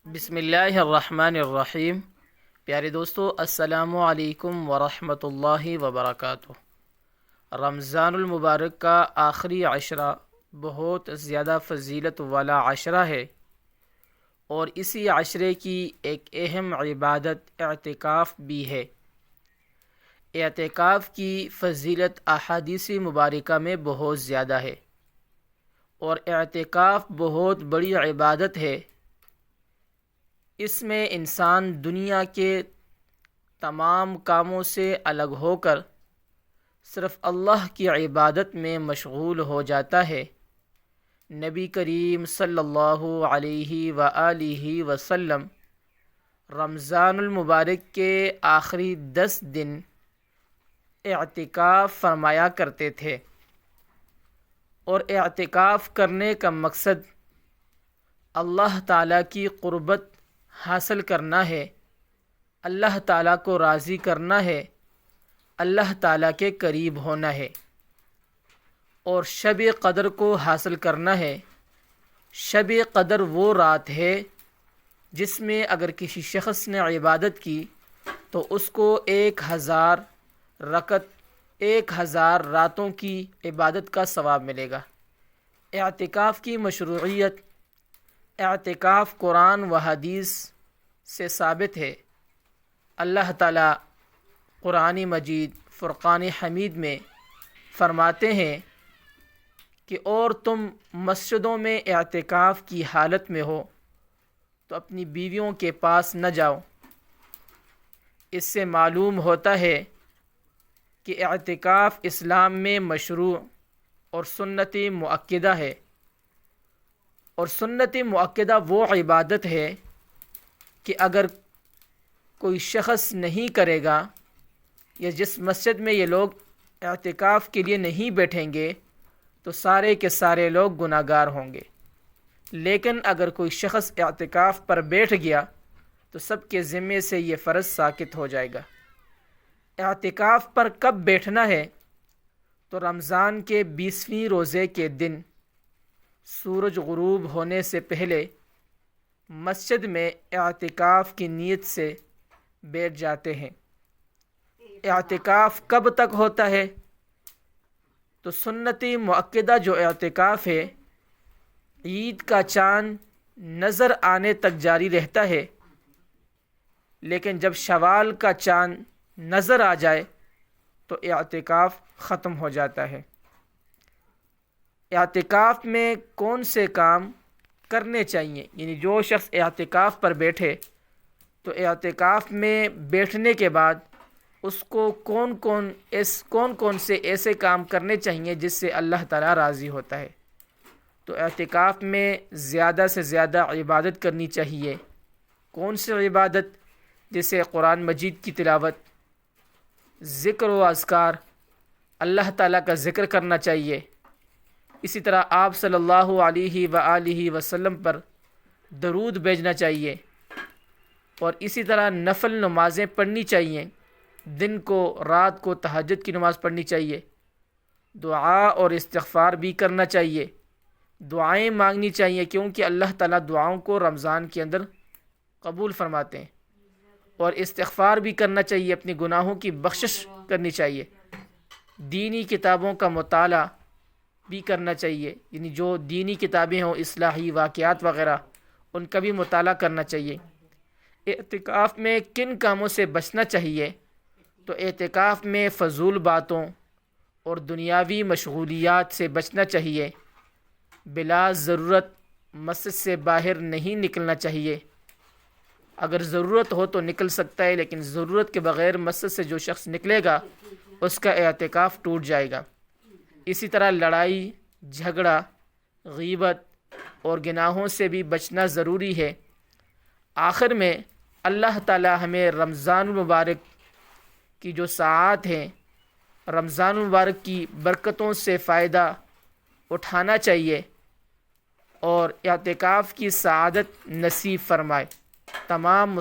بسم اللہ الرحمن الرحیم۔ پیارے دوستو، السلام علیکم ورحمۃ اللہ وبرکاتہ۔ رمضان المبارک کا آخری عشرہ بہت زیادہ فضیلت والا عشرہ ہے، اور اسی عشرے کی ایک اہم عبادت اعتکاف بھی ہے۔ اعتکاف کی فضیلت احادیث مبارکہ میں بہت زیادہ ہے، اور اعتکاف بہت بڑی عبادت ہے۔ اس میں انسان دنیا کے تمام کاموں سے الگ ہو کر صرف اللہ کی عبادت میں مشغول ہو جاتا ہے۔ نبی کریم صلی اللہ علیہ وآلہ وسلم رمضان المبارک کے آخری 10 دن اعتکاف فرمایا کرتے تھے، اور اعتکاف کرنے کا مقصد اللہ تعالیٰ کی قربت حاصل کرنا ہے، اللہ تعالیٰ کو راضی کرنا ہے، اللہ تعالیٰ کے قریب ہونا ہے، اور شب قدر کو حاصل کرنا ہے۔ شب قدر وہ رات ہے جس میں اگر کسی شخص نے عبادت کی تو اس کو 1000 رکعت 1000 راتوں کی عبادت کا ثواب ملے گا۔ اعتکاف کی مشروعیت، اعتکاف قرآن و حدیث سے ثابت ہے۔ اللہ تعالیٰ قرآن مجید فرقان حمید میں فرماتے ہیں کہ اور تم مسجدوں میں اعتکاف کی حالت میں ہو تو اپنی بیویوں کے پاس نہ جاؤ۔ اس سے معلوم ہوتا ہے کہ اعتکاف اسلام میں مشروع اور سنت مؤکدہ ہے، اور سنت مؤکدہ وہ عبادت ہے کہ اگر کوئی شخص نہیں کرے گا، یا جس مسجد میں یہ لوگ اعتکاف کے لیے نہیں بیٹھیں گے تو سارے کے سارے لوگ گناہ گار ہوں گے۔ لیکن اگر کوئی شخص اعتکاف پر بیٹھ گیا تو سب کے ذمے سے یہ فرض ساقط ہو جائے گا۔ اعتکاف پر کب بیٹھنا ہے؟ تو رمضان کے 20ویں روزے کے دن سورج غروب ہونے سے پہلے مسجد میں اعتکاف کی نیت سے بیٹھ جاتے ہیں۔ اعتکاف کب تک ہوتا ہے؟ تو سنتی مؤکدہ جو اعتکاف ہے، عید کا چاند نظر آنے تک جاری رہتا ہے، لیکن جب شوال کا چاند نظر آ جائے تو اعتکاف ختم ہو جاتا ہے۔ اعتکاف میں کون سے کام کرنے چاہیے؟ یعنی جو شخص اعتکاف پر بیٹھے تو اعتکاف میں بیٹھنے کے بعد اس کو کون کون سے ایسے کام کرنے چاہیے جس سے اللہ تعالیٰ راضی ہوتا ہے؟ تو اعتکاف میں زیادہ سے زیادہ عبادت کرنی چاہیے۔ کون سی عبادت؟ جیسے قرآن مجید کی تلاوت، ذکر و اذکار، اللہ تعالیٰ کا ذکر کرنا چاہیے۔ اسی طرح آپ صلی اللہ علیہ وآلہ وسلم پر درود بھیجنا چاہیے، اور اسی طرح نفل نمازیں پڑھنی چاہیے۔ دن کو رات کو تہجد کی نماز پڑھنی چاہیے، دعا اور استغفار بھی کرنا چاہیے، دعائیں مانگنی چاہیے، کیونکہ اللہ تعالیٰ دعاؤں کو رمضان کے اندر قبول فرماتے ہیں، اور استغفار بھی کرنا چاہیے، اپنی گناہوں کی بخشش کرنی چاہیے۔ دینی کتابوں کا مطالعہ بھی کرنا چاہیے، یعنی جو دینی کتابیں ہوں، اصلاحی واقعات وغیرہ، ان کا بھی مطالعہ کرنا چاہیے۔ اعتکاف میں کن کاموں سے بچنا چاہیے؟ تو اعتکاف میں فضول باتوں اور دنیاوی مشغولیات سے بچنا چاہیے۔ بلا ضرورت مسجد سے باہر نہیں نکلنا چاہیے۔ اگر ضرورت ہو تو نکل سکتا ہے، لیکن ضرورت کے بغیر مسجد سے جو شخص نکلے گا اس کا اعتکاف ٹوٹ جائے گا۔ اسی طرح لڑائی جھگڑا، غیبت اور گناہوں سے بھی بچنا ضروری ہے۔ آخر میں اللہ تعالی ہمیں رمضان المبارک کی جو ساعات ہیں، رمضان المبارک کی برکتوں سے فائدہ اٹھانا چاہیے، اور اعتکاف کی سعادت نصیب فرمائے۔ تمام